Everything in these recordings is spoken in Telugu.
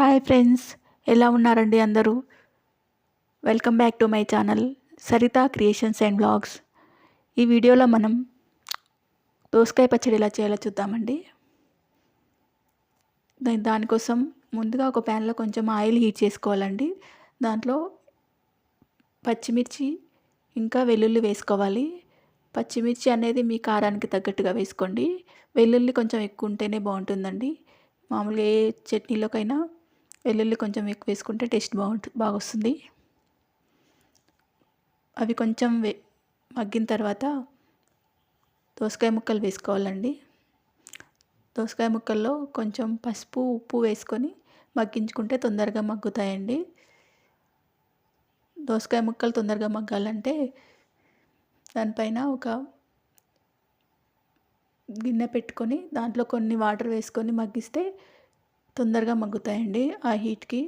హాయ్ ఫ్రెండ్స్, ఎలా ఉన్నారండి అందరూ? Welcome back to my channel Saritha creations and blogs. ఈ వీడియోలో మనం దోసకాయ పచ్చడి ఎలా చేయాలో చూద్దామండి. దానికోసం ముందుగా ఒక ప్యాన్లో కొంచెం ఆయిల్ హీట్ చేసుకోవాలండి. దాంట్లో పచ్చిమిర్చి ఇంకా వెల్లుల్లి వేసుకోవాలి. పచ్చిమిర్చి అనేది మీ కారానికి తగ్గట్టుగా వేసుకోండి. వెల్లుల్లి కొంచెం ఎక్కువ ఉంటేనే బాగుంటుందండి. మామూలుగా ఏ చట్నీలోకైనా వెల్లుల్లి కొంచెం ఎక్కువ వేసుకుంటే టేస్ట్ బాగా వస్తుంది. అవి కొంచెం మగ్గిన తర్వాత దోసకాయ ముక్కలు వేసుకోవాలండి. దోసకాయ ముక్కల్లో కొంచెం పసుపు ఉప్పు వేసుకొని మగ్గించుకుంటే తొందరగా మగ్గుతాయండి. దోసకాయ ముక్కలు తొందరగా మగ్గాలంటే దానిపైన ఒక గిన్నె పెట్టుకొని దాంట్లో కొన్ని వాటర్ వేసుకొని మగ్గిస్తే తొందరగా మగ్గుతాయండి. ఆ హీట్కి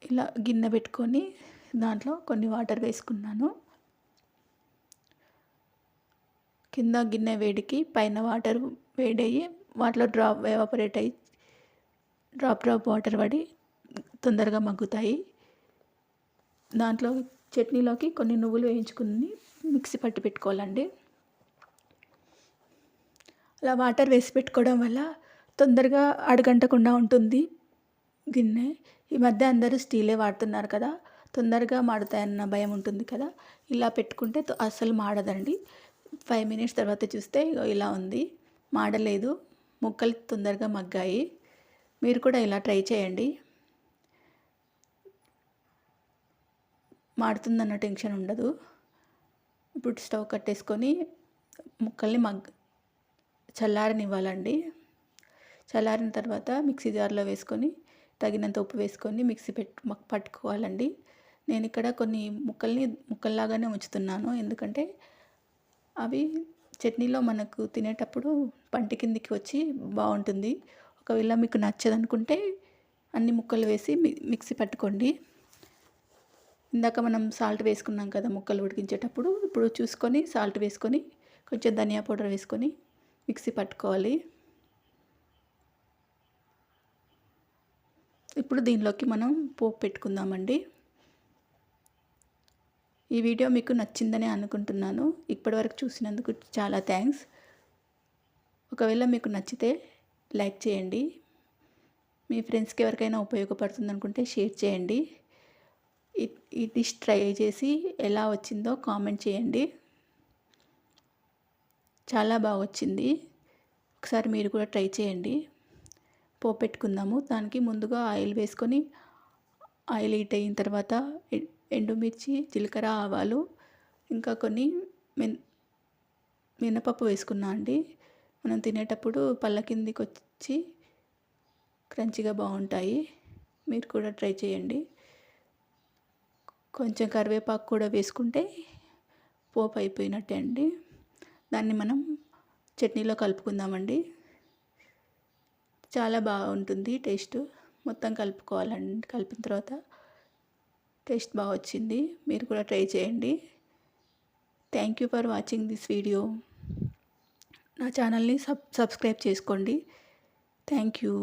ఇలా గిన్నె పెట్టుకొని దాంట్లో కొన్ని వాటర్ వేసుకున్నాను. కింద గిన్నె వేడికి పైన వాటర్ వేడయ్యి వాటిలో ఎవాపరేట్ అయ్యి డ్రాప్ వాటర్ పడి తొందరగా మగ్గుతాయి. దాంట్లో చట్నీలోకి కొన్ని నువ్వులు వేయించుకుని మిక్సీ పట్టి పెట్టుకోవాలండి. అలా వాటర్ వేసి పెట్టుకోవడం వల్ల తొందరగా అడగంటకుండా ఉంటుంది గిన్నె. ఈ మధ్య అందరూ స్టీలే వాడుతున్నారు కదా, తొందరగా మాడుతాయన్న భయం ఉంటుంది కదా. ఇలా పెట్టుకుంటే అస్సలు మాడదండి. 5 మినిట్స్ తర్వాత చూస్తే ఇలా ఉంది, మాడలేదు, ముక్కలు తొందరగా మగ్గాయి. మీరు కూడా ఇలా ట్రై చేయండి. మాడుతుందన్న టెన్షన్ ఉండదు. ఇప్పుడు స్టవ్ కట్టేసుకొని ముక్కల్ని చల్లారనివ్వాలండి. చల్లారిన తర్వాత మిక్సీ జార్లో వేసుకొని తగినంత ఉప్పు వేసుకొని మిక్సీ పట్టుకోవాలండి. నేను ఇక్కడ కొన్ని ముక్కల్లాగానే ఉంచుతున్నాను, ఎందుకంటే అవి చట్నీలో మనకు తినేటప్పుడు పంటి కిందికి వచ్చి బాగుంటుంది. ఒకవేళ మీకు నచ్చదనుకుంటే అన్ని ముక్కలు వేసి మిక్సీ పట్టుకోండి. ఇందాక మనం సాల్ట్ వేసుకున్నాం కదా ముక్కలు ఉడికించేటప్పుడు, ఇప్పుడు చూసుకొని సాల్ట్ వేసుకొని కొంచెం ధనియా పౌడర్ వేసుకొని మిక్సీ పట్టుకోవాలి. ఇప్పుడు దీనిలోకి మనం పోపు పెట్టుకుందామండి. ఈ వీడియో మీకు నచ్చిందని అనుకుంటున్నాను. ఇప్పటివరకు చూసినందుకు చాలా థ్యాంక్స్. ఒకవేళ మీకు నచ్చితే లైక్ చేయండి. మీ ఫ్రెండ్స్కి ఎవరికైనా ఉపయోగపడుతుంది అనుకుంటే షేర్ చేయండి. ఈ డిష్ ట్రై చేసి ఎలా వచ్చిందో కామెంట్ చేయండి. చాలా బాగా వచ్చింది. ఒకసారి మీరు కూడా ట్రై చేయండి. పోపు పెట్టుకుందాము. దానికి ముందుగా ఆయిల్ వేసుకొని ఆయిల్ హీట్ అయిన తర్వాత ఎండుమిర్చి, జీలకర్ర, ఆవాలు ఇంకా కొన్ని మినపప్పు వేసుకున్నా అండి. మనం తినేటప్పుడు పళ్ళ కిందికి వచ్చి క్రంచిగా బాగుంటాయి. మీరు కూడా ట్రై చేయండి. కొంచెం కరివేపాకు కూడా వేసుకుంటే పోపు అయిపోయినట్టే అండి. దాన్ని మనం చట్నీలో కలుపుకుందామండి. చాలా బాగుంటుంది టేస్ట్. మొత్తం కలుపుకోవాలండి. కలిపిన తర్వాత టేస్ట్ బాగా వచ్చింది. మీరు కూడా ట్రై చేయండి. Thank you for watching this video. నా ఛానల్ని సబ్స్క్రైబ్ చేసుకోండి. Thank you.